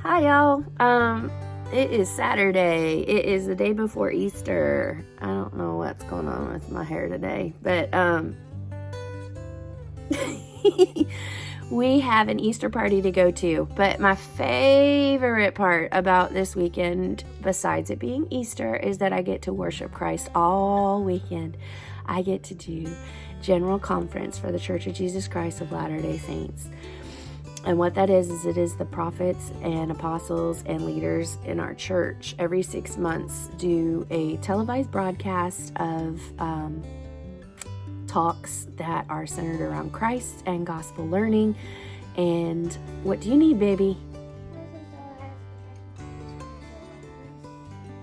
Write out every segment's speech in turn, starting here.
Hi y'all. It is Saturday. It is the day before Easter. I don't know what's going on with my hair today, but we have an Easter party to go to. But my favorite part about this weekend, besides it being Easter, is that I get to worship Christ all weekend. I get to do General Conference for the Church of Jesus Christ of Latter-day Saints. And what that is it is the prophets and apostles and leaders in our church every 6 months do a televised broadcast of talks that are centered around Christ and gospel learning. And what do you need, baby?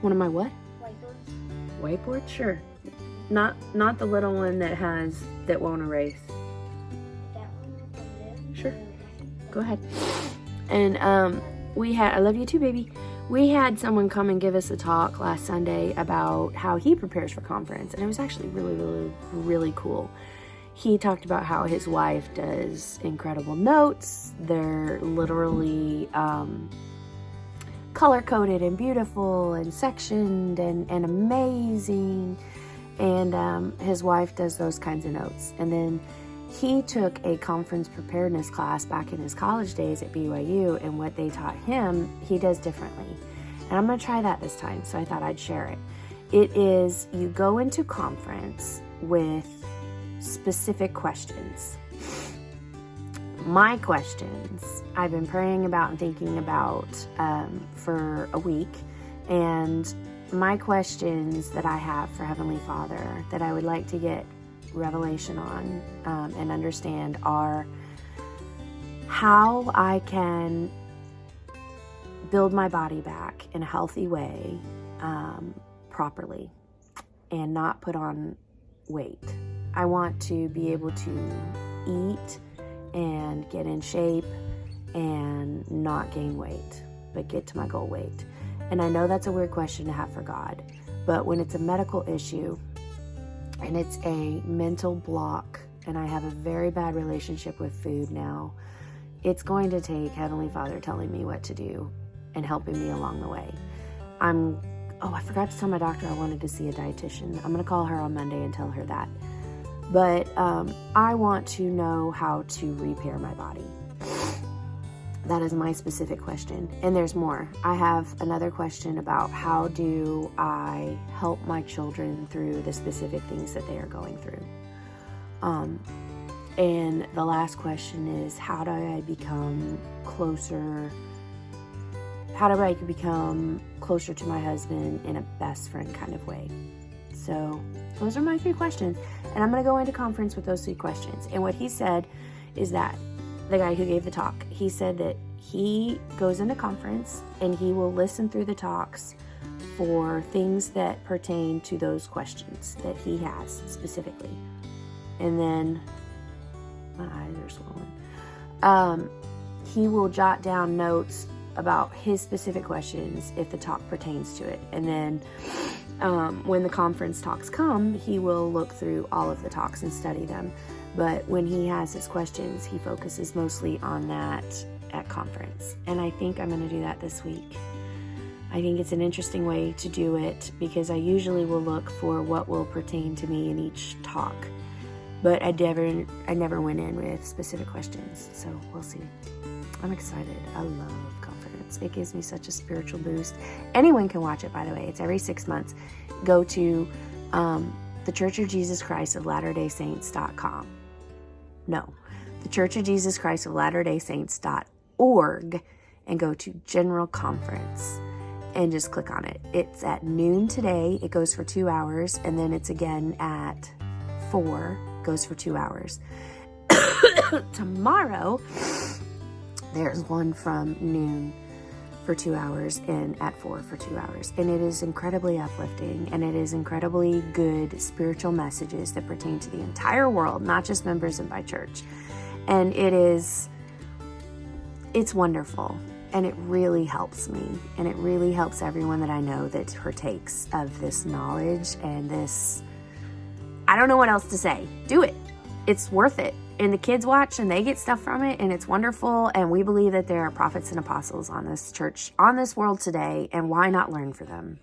One of my what? Whiteboard? Sure. Not the little one that won't erase. Sure. Go ahead. And I love you too, baby. We had someone come and give us a talk last Sunday about how he prepares for conference, and it was actually really, really, really cool. He talked about how his wife does incredible notes. They're literally color-coded and beautiful and sectioned and amazing. And his wife does those kinds of notes. And then he took a conference preparedness class back in his college days at BYU, and what they taught him, he does differently. And I'm going to try that this time, so I thought I'd share it. It is, you go into conference with specific questions. My questions, I've been praying about and thinking about for a week, and my questions that I have for Heavenly Father that I would like to get revelation on and understand are how I can build my body back in a healthy way properly and not put on weight. I want to be able to eat and get in shape and not gain weight, but get to my goal weight. And I know that's a weird question to have for God, but when it's a medical issue and it's a mental block, and I have a very bad relationship with food now, it's going to take Heavenly Father telling me what to do and helping me along the way. I forgot to tell my doctor I wanted to see a dietitian. I'm going to call her on Monday and tell her that. But I want to know how to repair my body. That is my specific question. And there's more. I have another question about how do I help my children through the specific things that they are going through. And the last question is, how do I become closer to my husband in a best friend kind of way? So those are my 3 questions. And I'm going to go into conference with those 3 questions. And what he said is that the guy who gave the talk, he said that he goes into conference and he will listen through the talks for things that pertain to those questions that he has specifically. And then my eyes are swollen. He will jot down notes about his specific questions if the talk pertains to it. And then when the conference talks come, he will look through all of the talks and study them. But when he has his questions, he focuses mostly on that at conference. And I think I'm going to do that this week. I think it's an interesting way to do it because I usually will look for what will pertain to me in each talk. But I never went in with specific questions. So we'll see. I'm excited. I love conference. It gives me such a spiritual boost. Anyone can watch it, by the way. It's every 6 months. Go to the Church of Jesus Christ of Latter-day Saints.com. No, the Church of Jesus Christ of Latter-day Saints.org and go to General Conference and just click on it. It's at noon today. It goes for 2 hours, and then it's again at 4, goes for 2 hours. Tomorrow, there's one from noon for 2 hours and at 4 for 2 hours. And it is incredibly uplifting, and it is incredibly good spiritual messages that pertain to the entire world, not just members of my church. And it's wonderful, and it really helps me, and it really helps everyone that I know that partakes of this knowledge and this. I don't know what else to say. Do it. it's worth it. And the kids watch and they get stuff from it, and it's wonderful. And we believe that there are prophets and apostles on this church, on this world today, and why not learn from them?